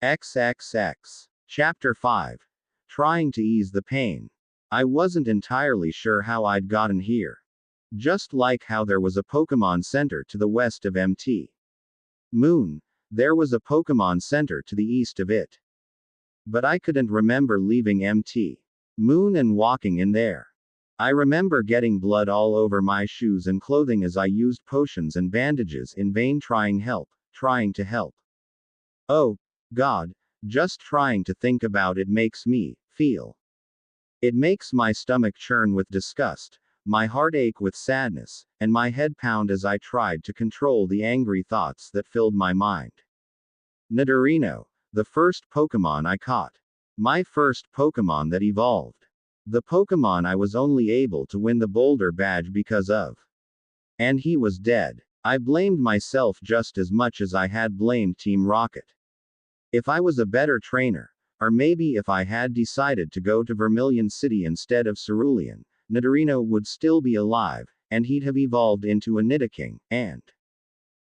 XXX. Chapter 5. Trying to ease the pain. I wasn't entirely sure how I'd gotten here. Just like how there was a Pokemon Center to the west of Mt. Moon, there was a Pokemon Center to the east of it. But I couldn't remember leaving Mt. Moon and walking in there. I remember getting blood all over my shoes and clothing as I used potions and bandages in vain trying to help. Oh, God, just trying to think about it makes me feel. It makes my stomach churn with disgust, my heart ache with sadness, and my head pound as I tried to control the angry thoughts that filled my mind. Nidorino, the first Pokemon I caught. My first Pokemon that evolved. The Pokemon I was only able to win the Boulder badge because of. And he was dead. I blamed myself just as much as I had blamed Team Rocket. If I was a better trainer, or maybe if I had decided to go to Vermilion City instead of Cerulean, Nidorino would still be alive, and he'd have evolved into a Nidoking, and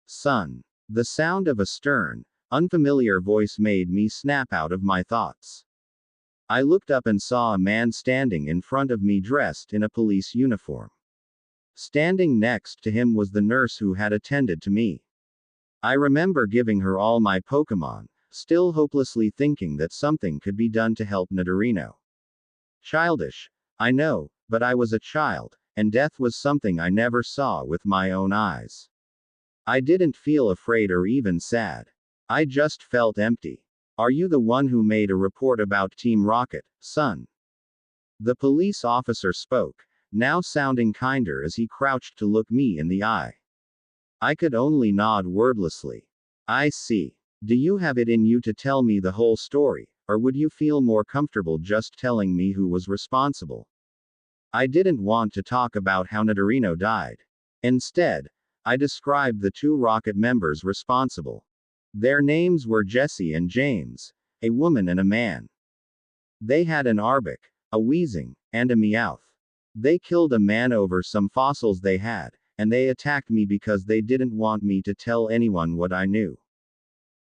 son. The sound of a stern, unfamiliar voice made me snap out of my thoughts. I looked up and saw a man standing in front of me dressed in a police uniform. Standing next to him was the nurse who had attended to me. I remember giving her all my Pokemon, still hopelessly thinking that something could be done to help Nidorino. Childish, I know, but I was a child, and death was something I never saw with my own eyes. I didn't feel afraid or even sad. I just felt empty. Are you the one who made a report about Team Rocket, son? The police officer spoke, now sounding kinder as he crouched to look me in the eye. I could only nod wordlessly. I see. Do you have it in you to tell me the whole story, or would you feel more comfortable just telling me who was responsible? I didn't want to talk about how Nidorino died. Instead, I described the two Rocket members responsible. Their names were Jesse and James, a woman and a man. They had an Arbok, a Weezing, and a Meowth. They killed a man over some fossils they had, and they attacked me because they didn't want me to tell anyone what I knew.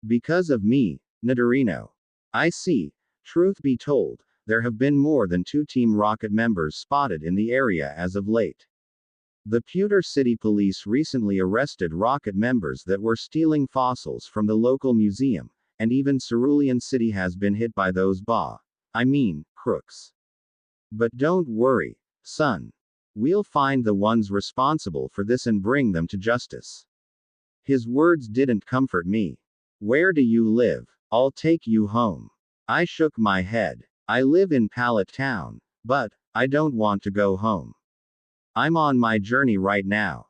Because of me, Nidorino. I see. Truth be told, there have been more than 2 Team Rocket members spotted in the area as of late. The Pewter City Police recently arrested Rocket members that were stealing fossils from the local museum, and even Cerulean City has been hit by those crooks. But don't worry, son. We'll find the ones responsible for this and bring them to justice. His words didn't comfort me. Where do you live? I'll take you home. I shook my head. I live in Pallet Town, but I don't want to go home. I'm on my journey right now.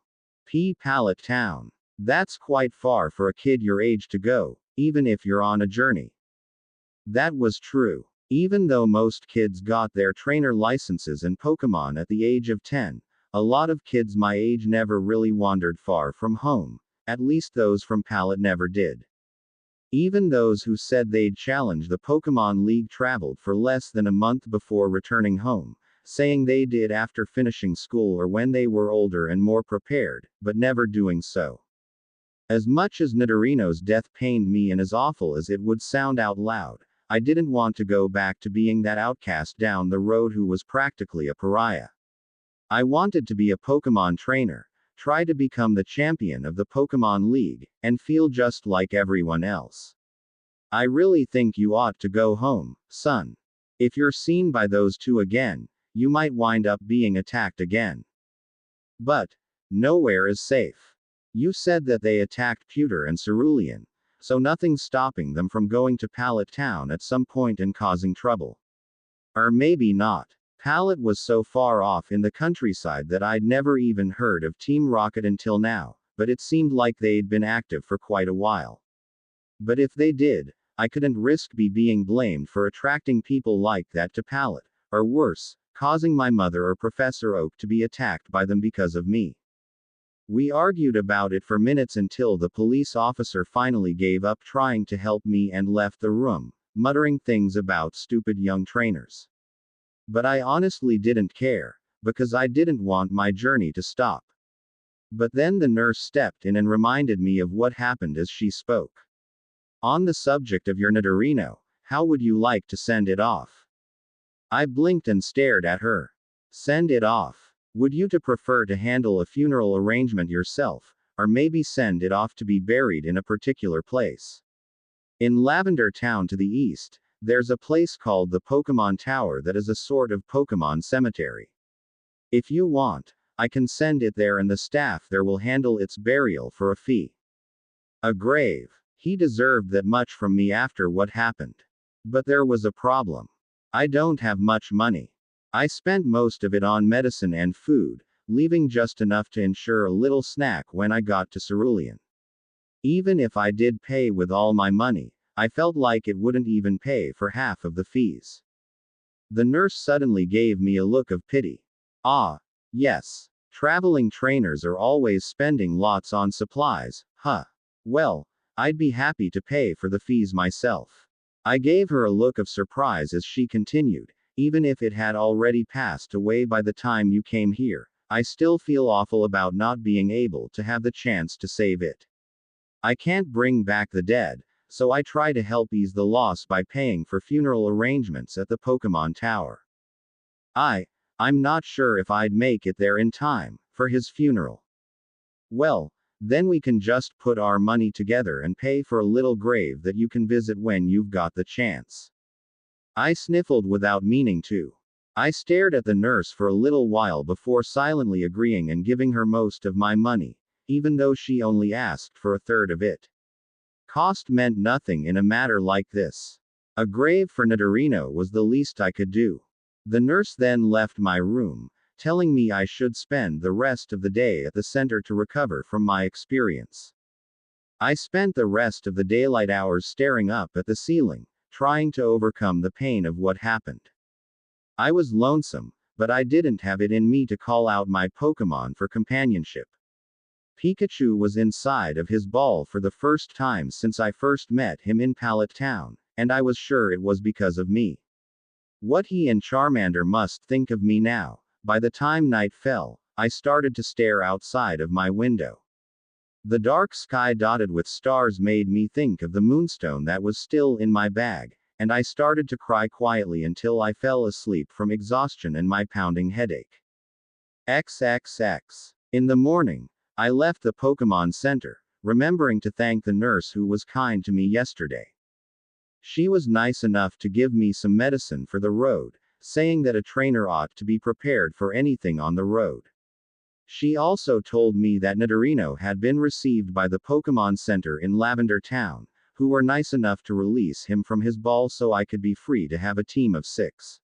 Pallet Town. That's quite far for a kid your age to go, even if you're on a journey. That was true. Even though most kids got their trainer licenses and Pokemon at the age of 10, a lot of kids my age never really wandered far from home, at least those from Pallet never did. Even those who said they'd challenge the Pokemon League traveled for less than a month before returning home, saying they did after finishing school or when they were older and more prepared, but never doing so. As much as Nidorino's death pained me and as awful as it would sound out loud, I didn't want to go back to being that outcast down the road who was practically a pariah. I wanted to be a Pokemon trainer, try to become the champion of the Pokemon League, and feel just like everyone else. I really think you ought to go home, son. If you're seen by those 2 again, you might wind up being attacked again. But nowhere is safe. You said that they attacked Pewter and Cerulean, so nothing's stopping them from going to Pallet Town at some point and causing trouble. Or maybe not. Pallet was so far off in the countryside that I'd never even heard of Team Rocket until now, but it seemed like they'd been active for quite a while. But if they did, I couldn't risk being blamed for attracting people like that to Pallet, or worse, causing my mother or Professor Oak to be attacked by them because of me. We argued about it for minutes until the police officer finally gave up trying to help me and left the room, muttering things about stupid young trainers. But I honestly didn't care, because I didn't want my journey to stop. But then the nurse stepped in and reminded me of what happened as she spoke. On the subject of your Nidorino, how would you like to send it off? I blinked and stared at her. Send it off. Would you to prefer to handle a funeral arrangement yourself, or maybe send it off to be buried in a particular place? In Lavender Town to the east, there's a place called the Pokemon Tower that is a sort of Pokemon cemetery. If you want, I can send it there and the staff there will handle its burial for a fee. A grave. He deserved that much from me after what happened. But there was a problem. I don't have much money. I spent most of it on medicine and food, leaving just enough to ensure a little snack when I got to Cerulean. Even if I did pay with all my money, I felt like it wouldn't even pay for half of the fees. The nurse suddenly gave me a look of pity. Ah, yes. Traveling trainers are always spending lots on supplies, huh? Well, I'd be happy to pay for the fees myself. I gave her a look of surprise as she continued, even if it had already passed away by the time you came here, I still feel awful about not being able to have the chance to save it. I can't bring back the dead, so I try to help ease the loss by paying for funeral arrangements at the Pokemon Tower. I'm not sure if I'd make it there in time for his funeral. Well, then we can just put our money together and pay for a little grave that you can visit when you've got the chance. I sniffled without meaning to. I stared at the nurse for a little while before silently agreeing and giving her most of my money, even though she only asked for a third of it. Cost meant nothing in a matter like this. A grave for Nidorino was the least I could do. The nurse then left my room, telling me I should spend the rest of the day at the center to recover from my experience. I spent the rest of the daylight hours staring up at the ceiling, trying to overcome the pain of what happened. I was lonesome, but I didn't have it in me to call out my Pokemon for companionship. Pikachu was inside of his ball for the first time since I first met him in Pallet Town, and I was sure it was because of me. What he and Charmander must think of me now. By the time night fell, I started to stare outside of my window. The dark sky dotted with stars made me think of the moonstone that was still in my bag, and I started to cry quietly until I fell asleep from exhaustion and my pounding headache. XXX. In the morning, I left the Pokemon Center, remembering to thank the nurse who was kind to me yesterday. She was nice enough to give me some medicine for the road, saying that a trainer ought to be prepared for anything on the road. She also told me that Nidorino had been received by the Pokemon Center in Lavender Town, who were nice enough to release him from his ball so I could be free to have a team of 6.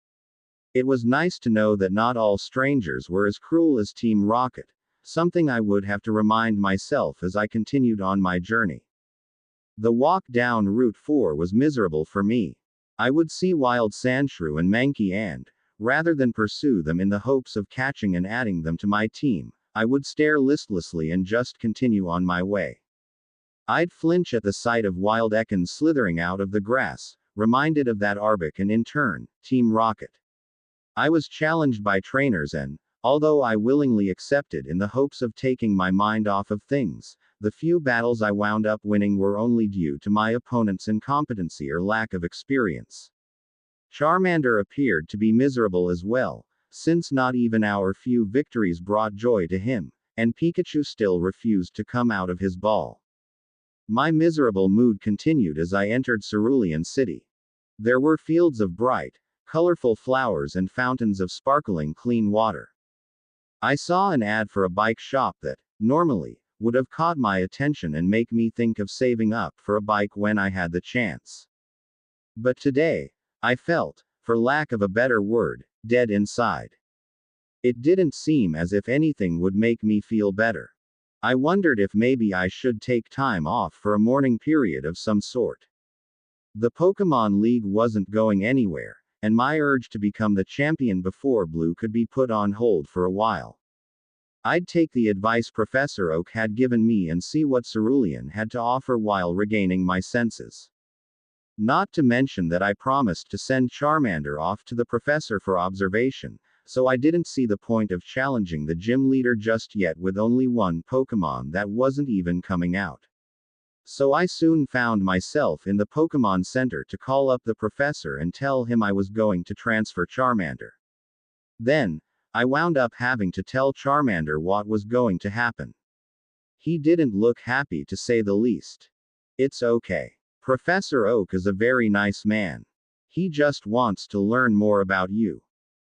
It was nice to know that not all strangers were as cruel as Team Rocket, something I would have to remind myself as I continued on my journey. The walk down Route 4 was miserable for me. I would see wild Sandshrew and Mankey and, rather than pursue them in the hopes of catching and adding them to my team, I would stare listlessly and just continue on my way. I'd flinch at the sight of wild Ekans slithering out of the grass, reminded of that Arbok and in turn, Team Rocket. I was challenged by trainers and, although I willingly accepted in the hopes of taking my mind off of things, the few battles I wound up winning were only due to my opponent's incompetency or lack of experience. Charmander appeared to be miserable as well, since not even our few victories brought joy to him, and Pikachu still refused to come out of his ball. My miserable mood continued as I entered Cerulean City. There were fields of bright, colorful flowers and fountains of sparkling clean water. I saw an ad for a bike shop that, normally, would have caught my attention and make me think of saving up for a bike when I had the chance. But today, I felt, for lack of a better word, dead inside. It didn't seem as if anything would make me feel better. I wondered if maybe I should take time off for a mourning period of some sort. The Pokemon League wasn't going anywhere, and my urge to become the champion before Blue could be put on hold for a while. I'd take the advice Professor Oak had given me and see what Cerulean had to offer while regaining my senses. Not to mention that I promised to send Charmander off to the professor for observation, so I didn't see the point of challenging the gym leader just yet with only one Pokemon that wasn't even coming out. So I soon found myself in the Pokemon Center to call up the professor and tell him I was going to transfer Charmander. Then, I wound up having to tell Charmander what was going to happen. He didn't look happy to say the least. It's okay. Professor Oak is a very nice man. He just wants to learn more about you.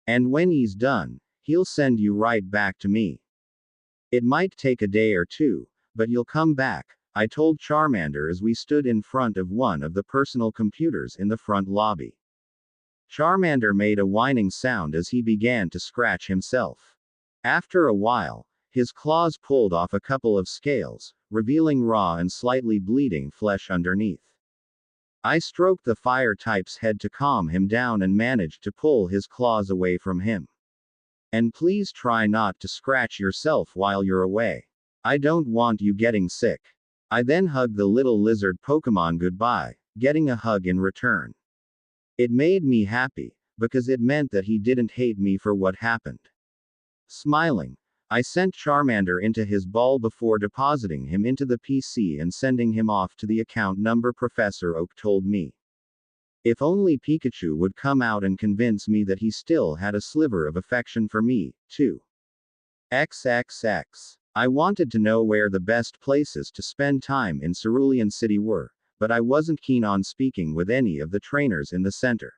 And when he's done, he'll send you right back to me. It might take a day or two, but you'll come back, I told Charmander as we stood in front of one of the personal computers in the front lobby. Charmander made a whining sound as he began to scratch himself. After a while, his claws pulled off a couple of scales, revealing raw and slightly bleeding flesh underneath. I stroked the fire type's head to calm him down and managed to pull his claws away from him. And please try not to scratch yourself while you're away. I don't want you getting sick. I then hugged the little lizard Pokemon goodbye, getting a hug in return. It made me happy, because it meant that he didn't hate me for what happened. Smiling, I sent Charmander into his ball before depositing him into the PC and sending him off to the account number Professor Oak told me. If only Pikachu would come out and convince me that he still had a sliver of affection for me, too. XXX. I wanted to know where the best places to spend time in Cerulean City were, but I wasn't keen on speaking with any of the trainers in the center.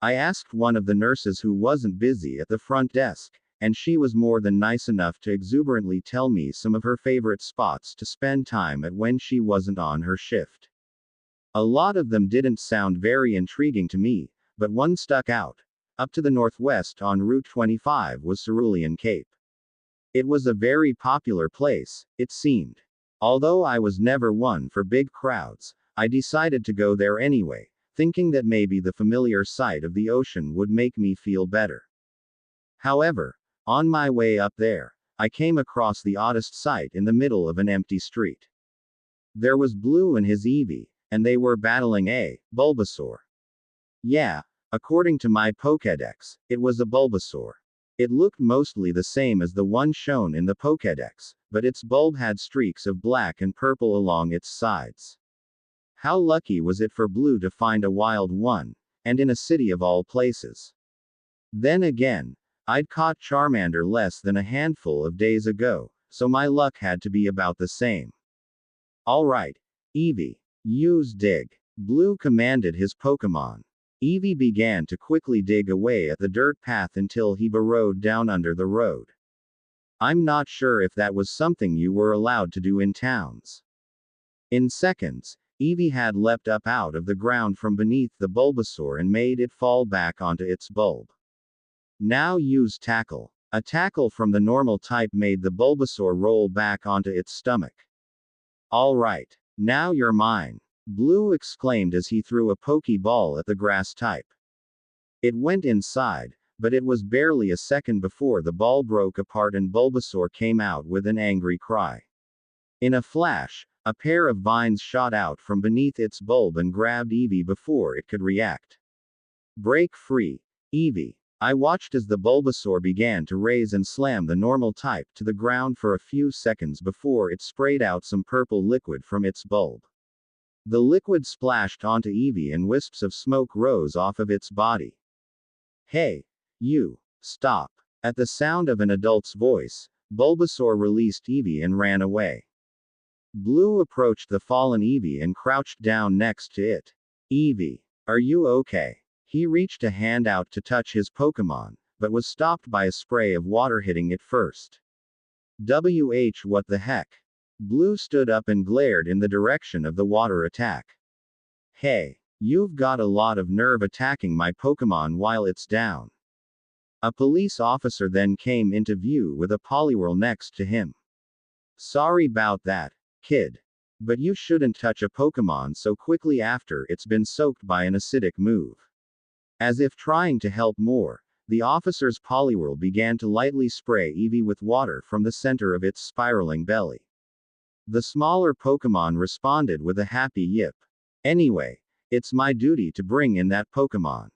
I asked one of the nurses who wasn't busy at the front desk, and she was more than nice enough to exuberantly tell me some of her favorite spots to spend time at when she wasn't on her shift. A lot of them didn't sound very intriguing to me, but one stuck out. Up to the northwest on Route 25 was Cerulean Cape. It was a very popular place, it seemed. Although I was never one for big crowds, I decided to go there anyway, thinking that maybe the familiar sight of the ocean would make me feel better. However, on my way up there, I came across the oddest sight in the middle of an empty street. There was Blue and his Eevee, and they were battling a Bulbasaur. Yeah, according to my Pokédex, it was a Bulbasaur. It looked mostly the same as the one shown in the Pokédex, but its bulb had streaks of black and purple along its sides. How lucky was it for Blue to find a wild one, and in a city of all places. Then again, I'd caught Charmander less than a handful of days ago, so my luck had to be about the same. Alright, Eevee, use dig. Blue commanded his Pokémon. Eevee began to quickly dig away at the dirt path until he burrowed down under the road. I'm not sure if that was something you were allowed to do in towns. In seconds, Eevee had leapt up out of the ground from beneath the Bulbasaur and made it fall back onto its bulb. Now use Tackle. A tackle from the normal type made the Bulbasaur roll back onto its stomach. Alright, now you're mine. Blue exclaimed as he threw a Pokeball at the grass type. It went inside, but it was barely a second before the ball broke apart and Bulbasaur came out with an angry cry. In a flash, a pair of vines shot out from beneath its bulb and grabbed Eevee before it could react. Break free, Eevee. I watched as the Bulbasaur began to raise and slam the normal type to the ground for a few seconds before it sprayed out some purple liquid from its bulb. The liquid splashed onto Eevee and wisps of smoke rose off of its body. Hey! You! Stop! At the sound of an adult's voice, Bulbasaur released Eevee and ran away. Blue approached the fallen Eevee and crouched down next to it. Eevee, are you okay? He reached a hand out to touch his Pokémon, but was stopped by a spray of water hitting it first. What the heck? Blue stood up and glared in the direction of the water attack. Hey, you've got a lot of nerve attacking my Pokémon while it's down. A police officer then came into view with a Poliwhirl next to him. Sorry about that, kid. But you shouldn't touch a Pokémon so quickly after it's been soaked by an acidic move. As if trying to help more, the officer's Poliwhirl began to lightly spray Eevee with water from the center of its spiraling belly. The smaller Pokémon responded with a happy yip. Anyway, it's my duty to bring in that Pokémon.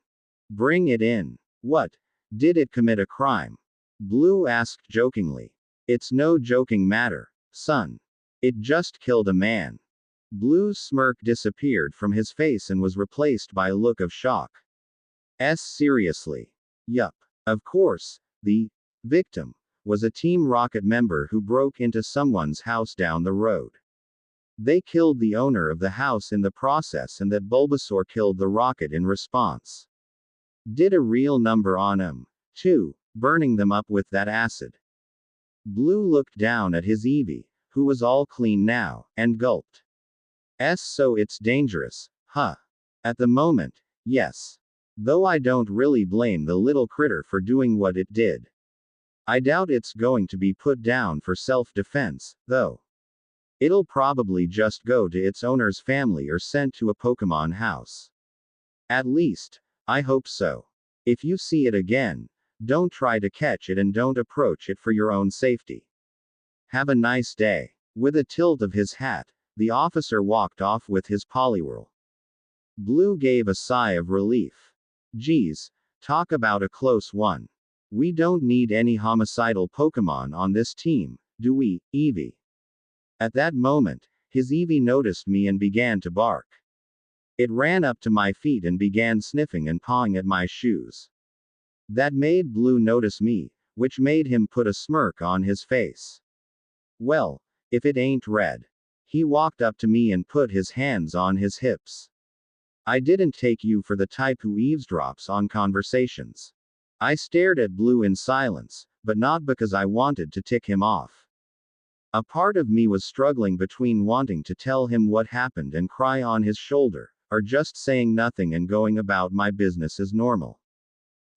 Bring it in. What? Did it commit a crime? Blue asked jokingly. It's no joking matter, son. It just killed a man. Blue's smirk disappeared from his face and was replaced by a look of shock. Seriously? Yup. Of course, the victim was a Team Rocket member who broke into someone's house down the road. They killed the owner of the house in the process, and that Bulbasaur killed the Rocket in response. Did a real number on him, too, burning them up with that acid. Blue looked down at his Eevee, who was all clean now, and gulped. So it's dangerous, huh? At the moment, yes. Though I don't really blame the little critter for doing what it did. I doubt it's going to be put down for self-defense, though. It'll probably just go to its owner's family or sent to a Pokemon house. At least, I hope so. If you see it again, don't try to catch it and don't approach it for your own safety. Have a nice day. With a tilt of his hat, the officer walked off with his Poliwhirl. Blue gave a sigh of relief. Geez, talk about a close one. We don't need any homicidal Pokemon on this team, do we, Eevee? At that moment, his Eevee noticed me and began to bark. It ran up to my feet and began sniffing and pawing at my shoes. That made Blue notice me, which made him put a smirk on his face. Well, if it ain't Red. He walked up to me and put his hands on his hips. I didn't take you for the type who eavesdrops on conversations. I stared at Blue in silence, but not because I wanted to tick him off. A part of me was struggling between wanting to tell him what happened and cry on his shoulder, or just saying nothing and going about my business as normal.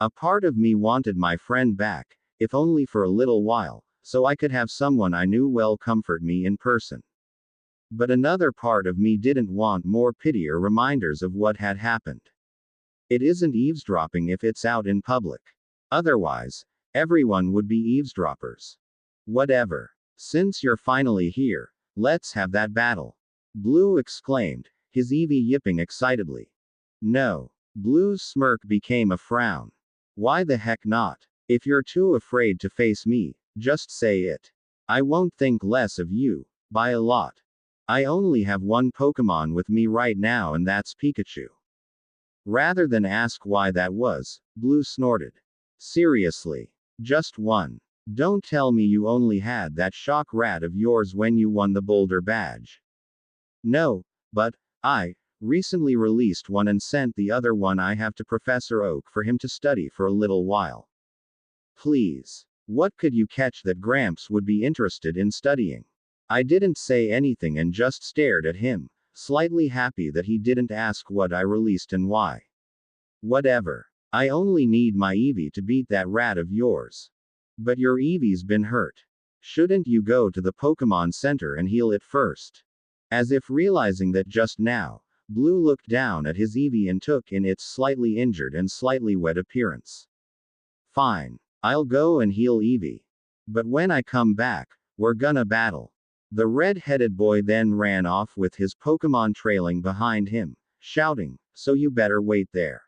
A part of me wanted my friend back, if only for a little while, so I could have someone I knew well comfort me in person. But another part of me didn't want more pity or reminders of what had happened. It isn't eavesdropping if it's out in public. Otherwise, everyone would be eavesdroppers. Whatever. Since you're finally here, let's have that battle. Blue exclaimed, his Eevee yipping excitedly. No. Blue's smirk became a frown. Why the heck not? If you're too afraid to face me, just say it. I won't think less of you, by a lot. I only have one Pokemon with me right now, and that's Pikachu. Rather than ask why that was, Blue snorted. Seriously. Just one. Don't tell me you only had that shock rat of yours when you won the Boulder badge. No, but I recently released one and sent the other one I have to Professor Oak for him to study for a little while. Please. What could you catch that Gramps would be interested in studying? I didn't say anything and just stared at him, slightly happy that he didn't ask what I released and why. Whatever. I only need my Eevee to beat that rat of yours. But your Eevee's been hurt. Shouldn't you go to the Pokemon Center and heal it first? As if realizing that just now, Blue looked down at his Eevee and took in its slightly injured and slightly wet appearance. Fine. I'll go and heal Eevee. But when I come back, we're gonna battle. The red-headed boy then ran off with his Pokemon trailing behind him, shouting, "So you better wait there."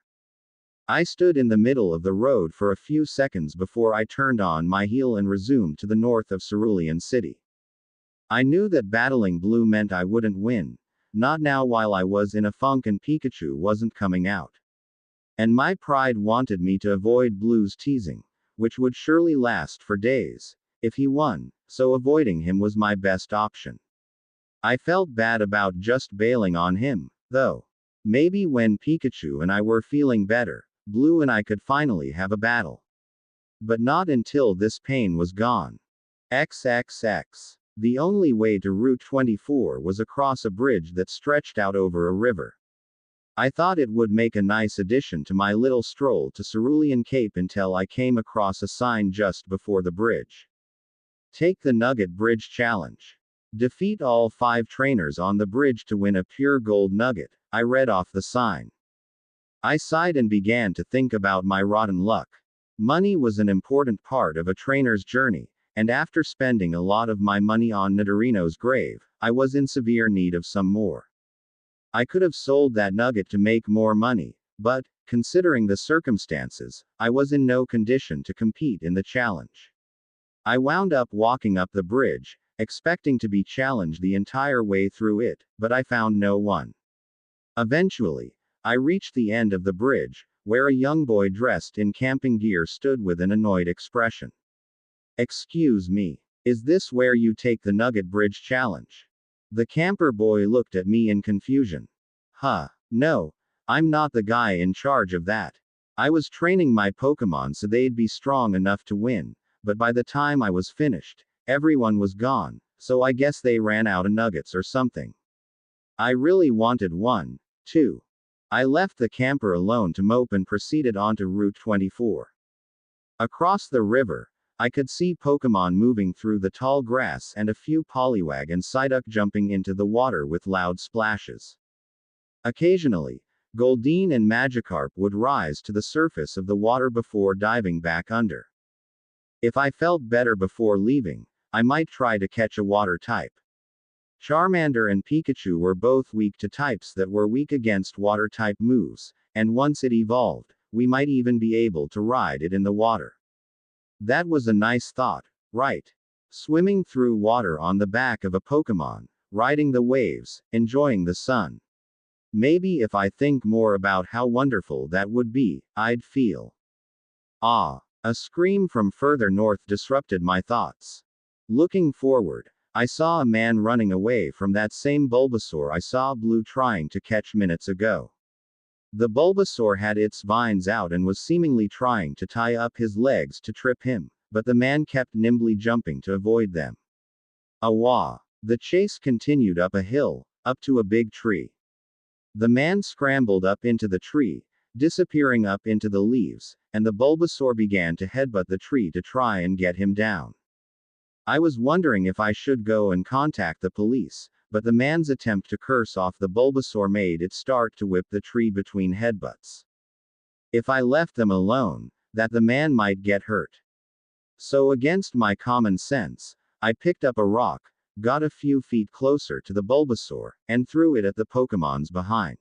I stood in the middle of the road for a few seconds before I turned on my heel and resumed to the north of Cerulean City. I knew that battling Blue meant I wouldn't win, not now while I was in a funk and Pikachu wasn't coming out. And my pride wanted me to avoid Blue's teasing, which would surely last for days, if he won, so avoiding him was my best option. I felt bad about just bailing on him, though. Maybe when Pikachu and I were feeling better, Blue and I could finally have a battle. But not until this pain was gone. XXX. The only way to Route 24 was across a bridge that stretched out over a river. I thought it would make a nice addition to my little stroll to Cerulean Cape until I came across a sign just before the bridge. Take the Nugget Bridge Challenge. Defeat all 5 trainers on the bridge to win a pure gold nugget, I read off the sign. I sighed and began to think about my rotten luck. Money was an important part of a trainer's journey, and after spending a lot of my money on Nidorino's grave, I was in severe need of some more. I could have sold that nugget to make more money, but, considering the circumstances, I was in no condition to compete in the challenge. I wound up walking up the bridge, expecting to be challenged the entire way through it, but I found no one. Eventually, I reached the end of the bridge, where a young boy dressed in camping gear stood with an annoyed expression. "Excuse me. Is this where you take the Nugget Bridge challenge?" The camper boy looked at me in confusion. No, I'm not the guy in charge of that. I was training my Pokemon so they'd be strong enough to win, but by the time I was finished, everyone was gone, so I guess they ran out of nuggets or something. I really wanted one, too. I left the camper alone to mope and proceeded onto Route 24. Across the river, I could see Pokemon moving through the tall grass and a few Poliwag and Psyduck jumping into the water with loud splashes. Occasionally, Goldeen and Magikarp would rise to the surface of the water before diving back under. If I felt better before leaving, I might try to catch a water type. Charmander and Pikachu were both weak to types that were weak against water type moves, and once it evolved, we might even be able to ride it in the water. That was a nice thought, right? Swimming through water on the back of a Pokemon, riding the waves, enjoying the sun. Maybe if I think more about how wonderful that would be, I'd feel. Ah! A scream from further north disrupted my thoughts. Looking forward, I saw a man running away from that same Bulbasaur I saw Blue trying to catch minutes ago. The Bulbasaur had its vines out and was seemingly trying to tie up his legs to trip him, but the man kept nimbly jumping to avoid them. Awah! The chase continued up a hill, up to a big tree. The man scrambled up into the tree, disappearing up into the leaves, and the Bulbasaur began to headbutt the tree to try and get him down. I was wondering if I should go and contact the police, but the man's attempt to curse off the Bulbasaur made it start to whip the tree between headbutts. If I left them alone, that the man might get hurt. So against my common sense, I picked up a rock, got a few feet closer to the Bulbasaur, and threw it at the Pokemon's behind.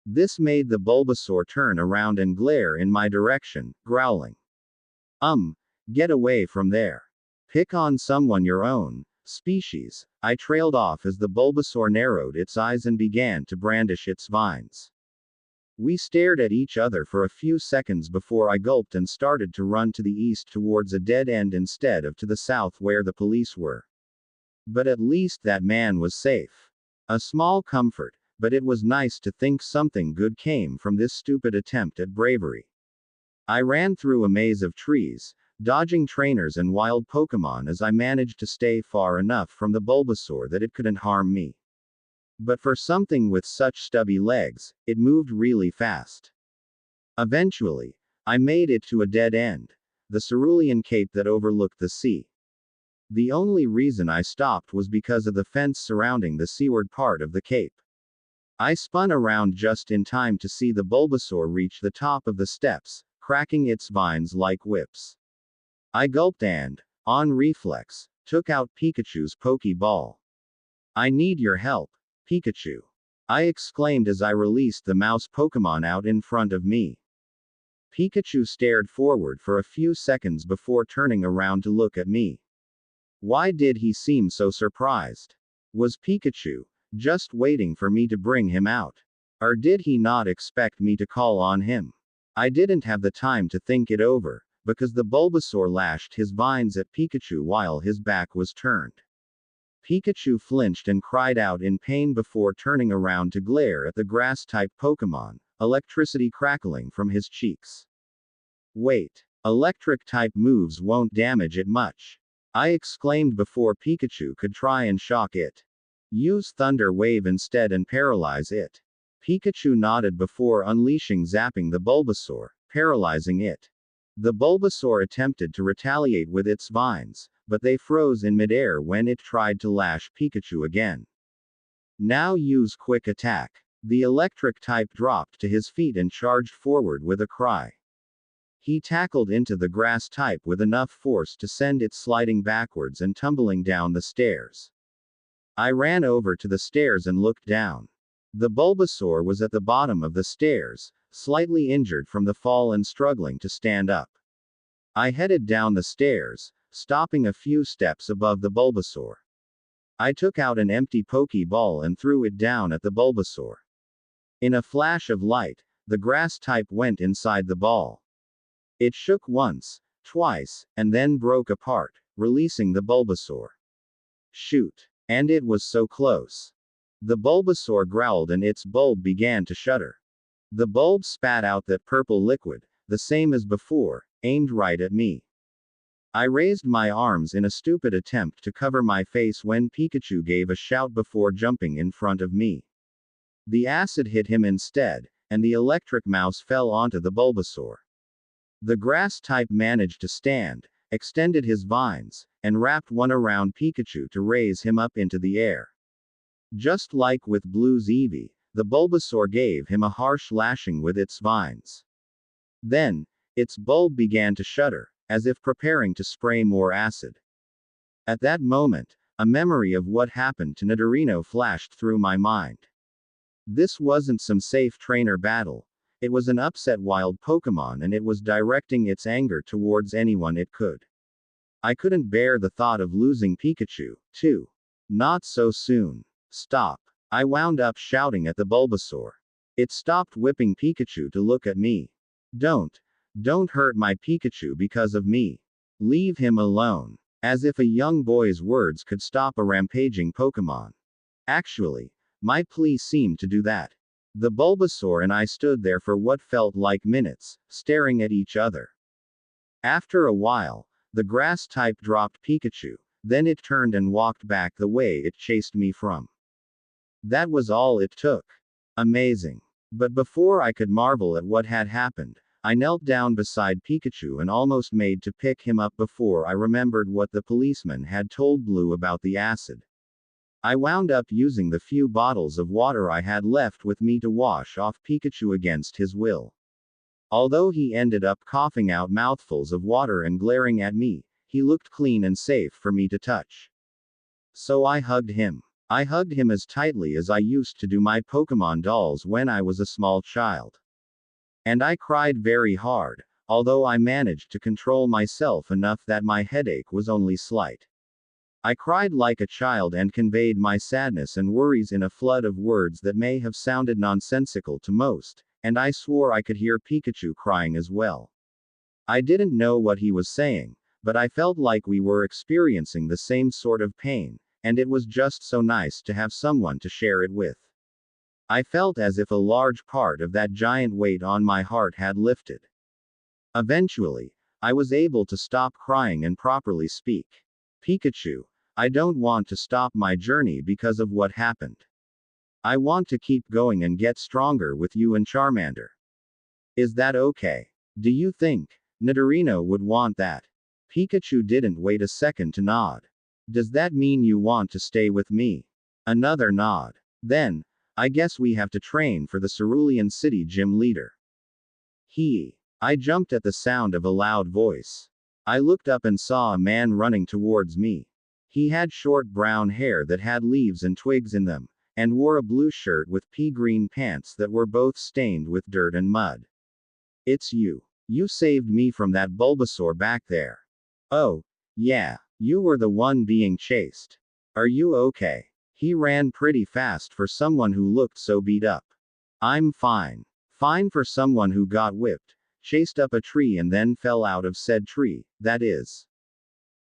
This made the Bulbasaur turn around and glare in my direction, growling. Get away from there. Pick on someone your own species. I trailed off as the Bulbasaur narrowed its eyes and began to brandish its vines. We stared at each other for a few seconds before I gulped and started to run to the east towards a dead end instead of to the south where the police were. But at least that man was safe. A small comfort, but it was nice to think something good came from this stupid attempt at bravery. I ran through a maze of trees, dodging trainers and wild Pokemon as I managed to stay far enough from the Bulbasaur that it couldn't harm me. But for something with such stubby legs, it moved really fast. Eventually, I made it to a dead end, the cerulean cape that overlooked the sea. The only reason I stopped was because of the fence surrounding the seaward part of the cape. I spun around just in time to see the Bulbasaur reach the top of the steps, cracking its vines like whips. I gulped and, on reflex, took out Pikachu's Pokeball. "I need your help, Pikachu," I exclaimed as I released the mouse Pokemon out in front of me. Pikachu stared forward for a few seconds before turning around to look at me. Why did he seem so surprised? Was Pikachu just waiting for me to bring him out? Or did he not expect me to call on him? I didn't have the time to think it over, because the Bulbasaur lashed his vines at Pikachu while his back was turned. Pikachu flinched and cried out in pain before turning around to glare at the grass-type Pokemon, electricity crackling from his cheeks. Wait, electric-type moves won't damage it much, I exclaimed before Pikachu could try and shock it. Use Thunder Wave instead and paralyze it. Pikachu nodded before unleashing zapping the Bulbasaur, paralyzing it. The Bulbasaur attempted to retaliate with its vines, but they froze in midair when it tried to lash Pikachu again. Now use Quick Attack. The electric type dropped to his feet and charged forward with a cry. He tackled into the grass type with enough force to send it sliding backwards and tumbling down the stairs. I ran over to the stairs and looked down. The Bulbasaur was at the bottom of the stairs, slightly injured from the fall and struggling to stand up. I headed down the stairs, stopping a few steps above the Bulbasaur. I took out an empty Pokeball and threw it down at the Bulbasaur. In a flash of light, the grass type went inside the ball. It shook once, twice, and then broke apart, releasing the Bulbasaur. Shoot! And it was so close. The Bulbasaur growled and its bulb began to shudder. The bulb spat out that purple liquid, the same as before, aimed right at me. I raised my arms in a stupid attempt to cover my face when Pikachu gave a shout before jumping in front of me. The acid hit him instead, and the electric mouse fell onto the Bulbasaur. The grass type managed to stand, extended his vines, and wrapped one around Pikachu to raise him up into the air. Just like with Blue's Eevee, the Bulbasaur gave him a harsh lashing with its vines. Then, its bulb began to shudder, as if preparing to spray more acid. At that moment, a memory of what happened to Nidorino flashed through my mind. This wasn't some safe trainer battle. It was an upset wild Pokémon and it was directing its anger towards anyone it could. I couldn't bear the thought of losing Pikachu, too. Not so soon. Stop. I wound up shouting at the Bulbasaur. It stopped whipping Pikachu to look at me. Don't hurt my Pikachu because of me. Leave him alone. As if a young boy's words could stop a rampaging Pokémon. Actually, my plea seemed to do that. The Bulbasaur and I stood there for what felt like minutes, staring at each other. After a while, the grass type dropped Pikachu, then it turned and walked back the way it chased me from. That was all it took. Amazing. But before I could marvel at what had happened, I knelt down beside Pikachu and almost made to pick him up before I remembered what the policeman had told Blue about the acid. I wound up using the few bottles of water I had left with me to wash off Pikachu against his will. Although he ended up coughing out mouthfuls of water and glaring at me, he looked clean and safe for me to touch. So I hugged him. I hugged him as tightly as I used to do my Pokémon dolls when I was a small child. And I cried very hard, although I managed to control myself enough that my headache was only slight. I cried like a child and conveyed my sadness and worries in a flood of words that may have sounded nonsensical to most, and I swore I could hear Pikachu crying as well. I didn't know what he was saying, but I felt like we were experiencing the same sort of pain, and it was just so nice to have someone to share it with. I felt as if a large part of that giant weight on my heart had lifted. Eventually, I was able to stop crying and properly speak. Pikachu, I don't want to stop my journey because of what happened. I want to keep going and get stronger with you and Charmander. Is that okay? Do you think Nidorino would want that? Pikachu didn't wait a second to nod. Does that mean you want to stay with me? Another nod. Then, I guess we have to train for the Cerulean City gym leader. I jumped at the sound of a loud voice. I looked up and saw a man running towards me. He had short brown hair that had leaves and twigs in them, and wore a blue shirt with pea-green pants that were both stained with dirt and mud. It's you. You saved me from that Bulbasaur back there. Oh, yeah, you were the one being chased. Are you okay? He ran pretty fast for someone who looked so beat up. I'm fine. Fine for someone who got whipped, chased up a tree and then fell out of said tree, that is.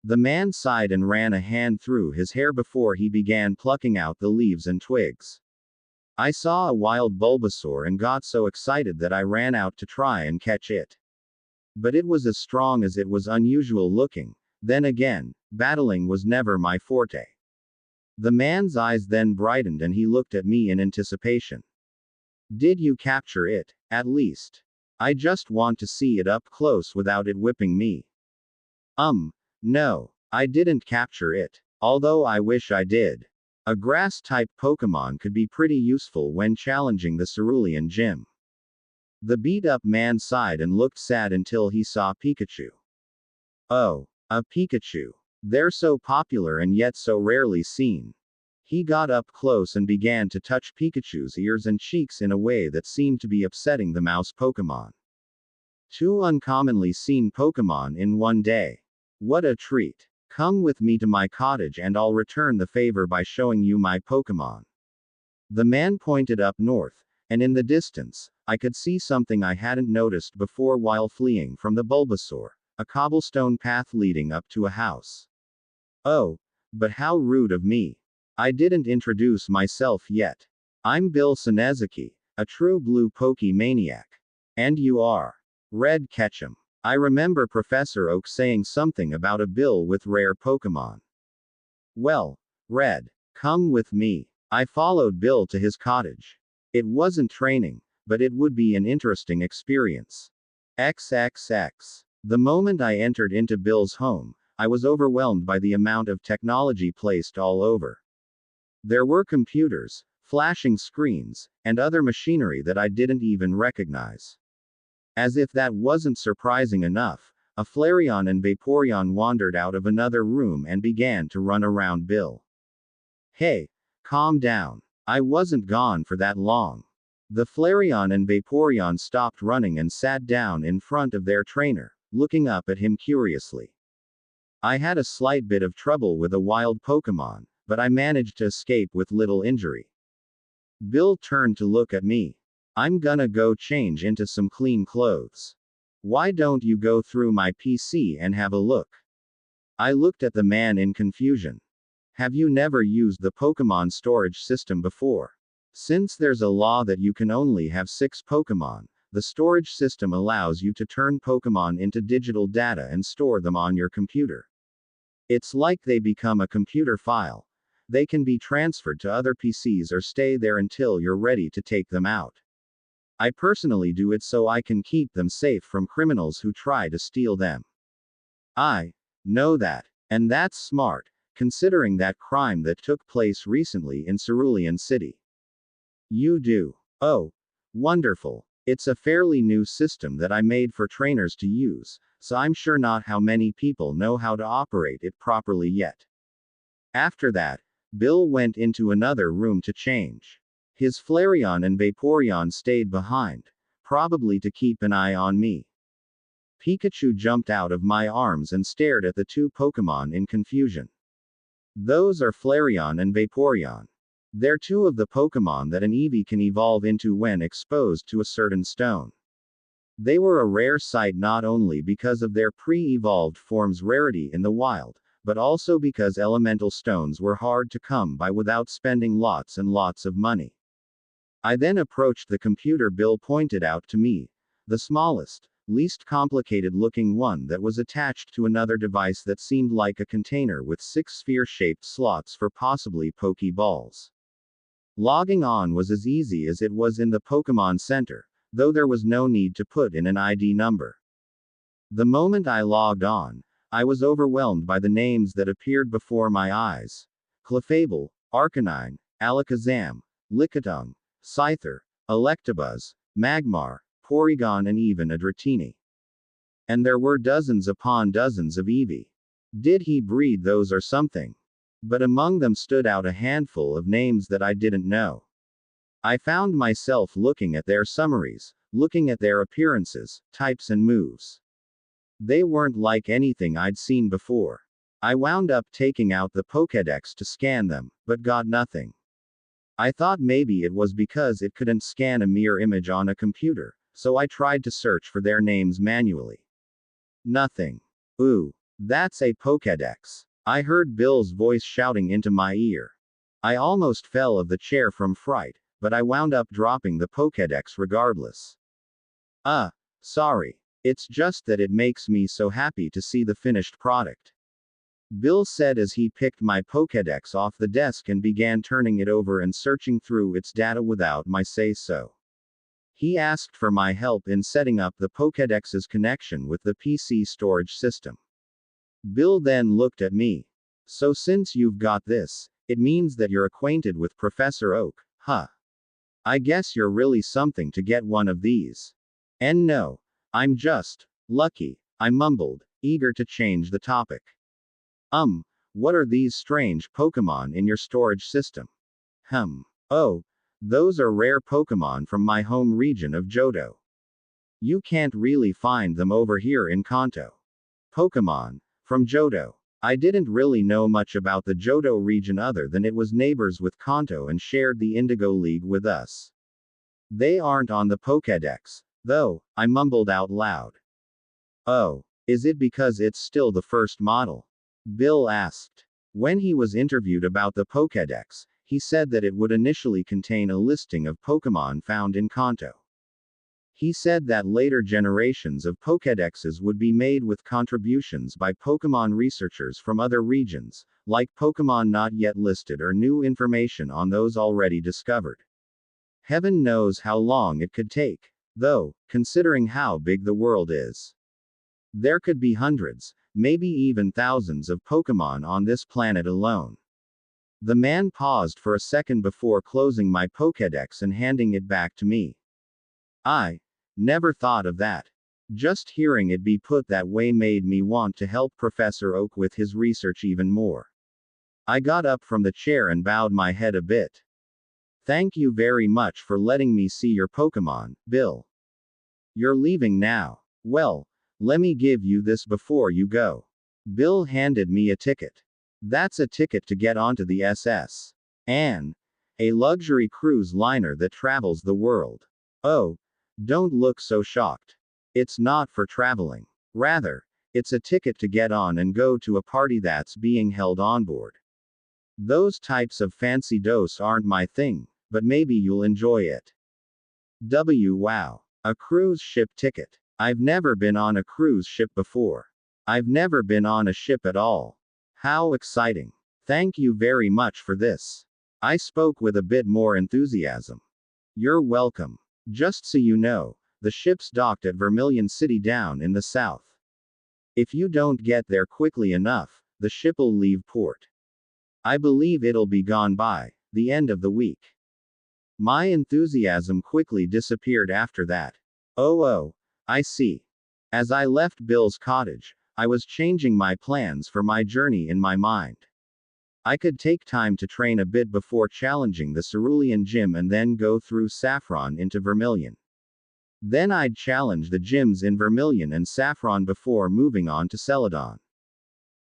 The man sighed and ran a hand through his hair before he began plucking out the leaves and twigs. I saw a wild Bulbasaur and got so excited that I ran out to try and catch it. But it was as strong as it was unusual looking. Then again, battling was never my forte. The man's eyes then brightened and he looked at me in anticipation. Did you capture it, at least? I just want to see it up close without it whipping me. No, I didn't capture it. Although I wish I did. A grass-type Pokémon could be pretty useful when challenging the Cerulean gym. The beat-up man sighed and looked sad until he saw Pikachu. Oh, a Pikachu. They're so popular and yet so rarely seen. He got up close and began to touch Pikachu's ears and cheeks in a way that seemed to be upsetting the mouse Pokémon. Two uncommonly seen Pokémon in one day. What a treat. Come with me to my cottage and I'll return the favor by showing you my Pokémon. The man pointed up north, and in the distance, I could see something I hadn't noticed before while fleeing from the Bulbasaur, a cobblestone path leading up to a house. Oh, but how rude of me. I didn't introduce myself yet. I'm Bill Sinezaki, a true blue Pokemaniac. And you are Red Ketchum. I remember Professor Oak saying something about a Bill with rare Pokemon. Well, Red, come with me. I followed Bill to his cottage. It wasn't training, but it would be an interesting experience. XXX. The moment I entered into Bill's home, I was overwhelmed by the amount of technology placed all over. There were computers, flashing screens, and other machinery that I didn't even recognize. As if that wasn't surprising enough, a Flareon and Vaporeon wandered out of another room and began to run around Bill. Hey, calm down. I wasn't gone for that long. The Flareon and Vaporeon stopped running and sat down in front of their trainer, looking up at him curiously. I had a slight bit of trouble with a wild Pokemon, but I managed to escape with little injury. Bill turned to look at me. I'm gonna go change into some clean clothes. Why don't you go through my PC and have a look? I looked at the man in confusion. Have you never used the Pokemon storage system before? Since there's a law that you can only have 6 Pokemon, the storage system allows you to turn Pokemon into digital data and store them on your computer. It's like they become a computer file. They can be transferred to other PCs or stay there until you're ready to take them out. I personally do it so I can keep them safe from criminals who try to steal them. I know that. And that's smart, considering that crime that took place recently in Cerulean City. You do. Oh, wonderful. It's a fairly new system that I made for trainers to use, so I'm sure not how many people know how to operate it properly yet. After that, Bill went into another room to change. His Flareon and Vaporeon stayed behind, probably to keep an eye on me. Pikachu jumped out of my arms and stared at the 2 Pokemon in confusion. Those are Flareon and Vaporeon. They're 2 of the Pokemon that an Eevee can evolve into when exposed to a certain stone. They were a rare sight not only because of their pre-evolved form's rarity in the wild, but also because elemental stones were hard to come by without spending lots and lots of money. I then approached the computer Bill pointed out to me, the smallest, least complicated looking one that was attached to another device that seemed like a container with 6 sphere-shaped slots for possibly Pokeballs. Logging on was as easy as it was in the Pokemon Center, though there was no need to put in an ID number. The moment I logged on, I was overwhelmed by the names that appeared before my eyes. Clefable, Arcanine, Alakazam, Lickitung, Scyther, Electabuzz, Magmar, Porygon and even a Dratini. And there were dozens upon dozens of Eevee. Did he breed those or something? But among them stood out a handful of names that I didn't know. I found myself looking at their summaries, looking at their appearances, types and moves. They weren't like anything I'd seen before. I wound up taking out the Pokédex to scan them, but got nothing. I thought maybe it was because it couldn't scan a mirror image on a computer, so I tried to search for their names manually. Nothing. Ooh, that's a Pokédex. I heard Bill's voice shouting into my ear. I almost fell off the chair from fright, but I wound up dropping the Pokédex regardless. Sorry. It's just that it makes me so happy to see the finished product. Bill said as he picked my Pokédex off the desk and began turning it over and searching through its data without my say-so. He asked for my help in setting up the Pokédex's connection with the PC storage system. Bill then looked at me. So since you've got this, it means that you're acquainted with Professor Oak, huh? I guess you're really something to get one of these. And no, I'm just lucky, I mumbled, eager to change the topic. What are these strange Pokemon in your storage system? Oh, those are rare Pokemon from my home region of Johto. You can't really find them over here in Kanto. Pokemon from Johto. I didn't really know much about the Johto region other than it was neighbors with Kanto and shared the Indigo League with us. They aren't on the Pokédex, though, I mumbled out loud. Oh, is it because it's still the first model? Bill asked. When he was interviewed about the Pokédex, he said that it would initially contain a listing of Pokémon found in Kanto. He said that later generations of Pokédexes would be made with contributions by Pokémon researchers from other regions, like Pokémon not yet listed or new information on those already discovered. Heaven knows how long it could take, though, considering how big the world is. There could be hundreds, maybe even thousands of Pokémon on this planet alone. The man paused for a second before closing my Pokédex and handing it back to me. I never thought of that. Just hearing it be put that way made me want to help Professor Oak with his research even more. I got up from the chair and bowed my head a bit. Thank you very much for letting me see your Pokémon, Bill. You're leaving now. Well, let me give you this before you go. Bill handed me a ticket. That's a ticket to get onto the SS. Anne, a luxury cruise liner that travels the world. Oh, don't look so shocked. It's not for traveling. Rather, it's a ticket to get on and go to a party that's being held on board. Those types of fancy dose aren't my thing, but maybe you'll enjoy it. Wow. A cruise ship ticket. I've never been on a cruise ship before. I've never been on a ship at all. How exciting. Thank you very much for this. I spoke with a bit more enthusiasm. You're welcome. Just so you know, the ship's docked at Vermilion City down in the south. If you don't get there quickly enough, the ship'll leave port. I believe it'll be gone by the end of the week. My enthusiasm quickly disappeared after that. Oh, I see. As I left Bill's cottage, I was changing my plans for my journey in my mind. I could take time to train a bit before challenging the Cerulean gym and then go through Saffron into Vermilion. Then I'd challenge the gyms in Vermilion and Saffron before moving on to Celadon.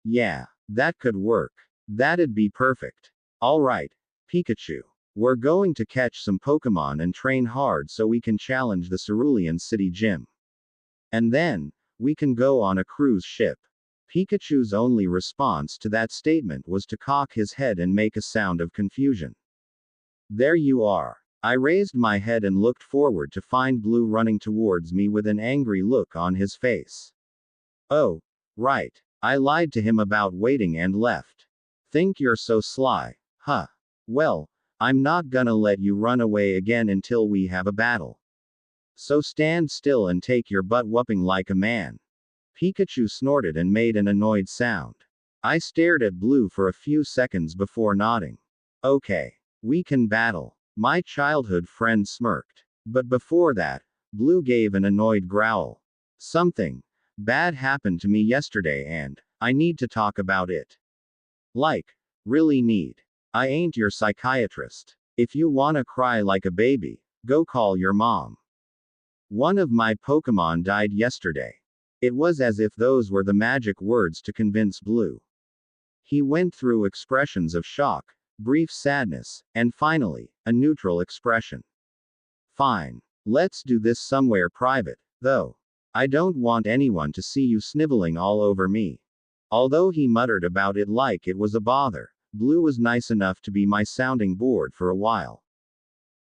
Yeah, that could work. That'd be perfect. Alright, Pikachu. We're going to catch some Pokémon and train hard so we can challenge the Cerulean City gym. And then, we can go on a cruise ship. Pikachu's only response to that statement was to cock his head and make a sound of confusion. There you are. I raised my head and looked forward to find Blue running towards me with an angry look on his face. Oh, right. I lied to him about waiting and left. Think you're so sly, huh? Well, I'm not gonna let you run away again until we have a battle. So stand still and take your butt whooping like a man. Pikachu snorted and made an annoyed sound. I stared at Blue for a few seconds before nodding. Okay. We can battle. My childhood friend smirked. But before that, Blue gave an annoyed growl. Something bad happened to me yesterday and I need to talk about it. Like, really need. I ain't your psychiatrist. If you wanna cry like a baby, go call your mom. One of my Pokémon died yesterday. It was as if those were the magic words to convince Blue. He went through expressions of shock, brief sadness, and finally, a neutral expression. Fine. Let's do this somewhere private, though. I don't want anyone to see you sniveling all over me. Although he muttered about it like it was a bother, Blue was nice enough to be my sounding board for a while.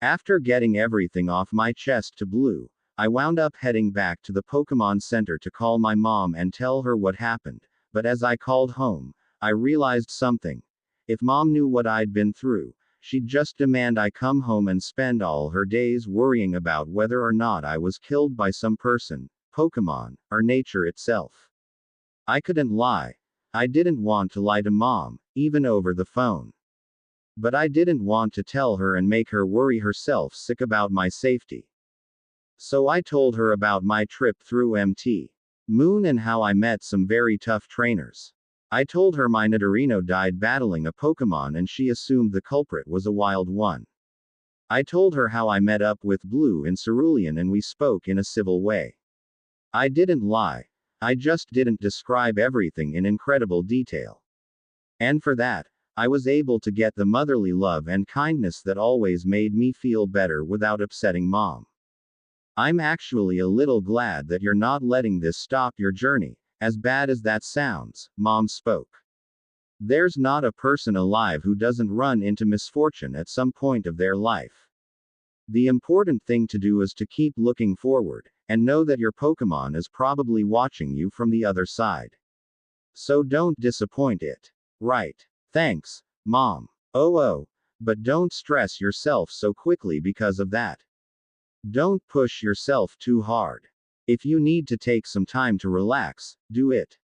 After getting everything off my chest to Blue, I wound up heading back to the Pokémon Center to call my mom and tell her what happened, but as I called home, I realized something. If Mom knew what I'd been through, she'd just demand I come home and spend all her days worrying about whether or not I was killed by some person, Pokémon, or nature itself. I couldn't lie. I didn't want to lie to Mom, even over the phone. But I didn't want to tell her and make her worry herself sick about my safety. So I told her about my trip through MT Moon and how I met some very tough trainers. I told her my Nidorino died battling a Pokémon and she assumed the culprit was a wild one. I told her how I met up with Blue in Cerulean and we spoke in a civil way. I didn't lie. I just didn't describe everything in incredible detail. And for that, I was able to get the motherly love and kindness that always made me feel better without upsetting Mom. I'm actually a little glad that you're not letting this stop your journey, as bad as that sounds, Mom spoke. There's not a person alive who doesn't run into misfortune at some point of their life. The important thing to do is to keep looking forward, and know that your Pokémon is probably watching you from the other side. So don't disappoint it. Right. Thanks, Mom. Oh, but don't stress yourself so quickly because of that. Don't push yourself too hard. If you need to take some time to relax, do it.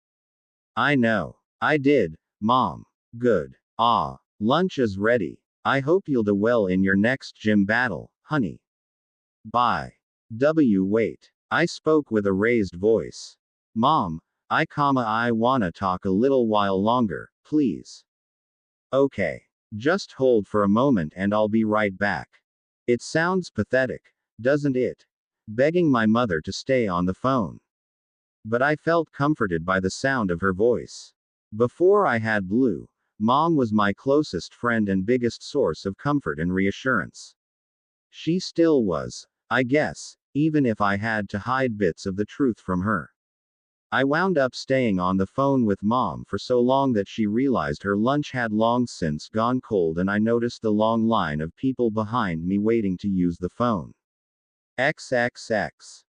I know. I did, Mom. Good. Lunch is ready. I hope you'll do well in your next gym battle, honey. Bye. Wait. I spoke with a raised voice. Mom, I wanna talk a little while longer, please. Okay. Just hold for a moment and I'll be right back. It sounds pathetic, doesn't it? Begging my mother to stay on the phone. But I felt comforted by the sound of her voice. Before I had Blue, Mom was my closest friend and biggest source of comfort and reassurance. She still was, I guess, even if I had to hide bits of the truth from her. I wound up staying on the phone with Mom for so long that she realized her lunch had long since gone cold, and I noticed the long line of people behind me waiting to use the phone. XXX.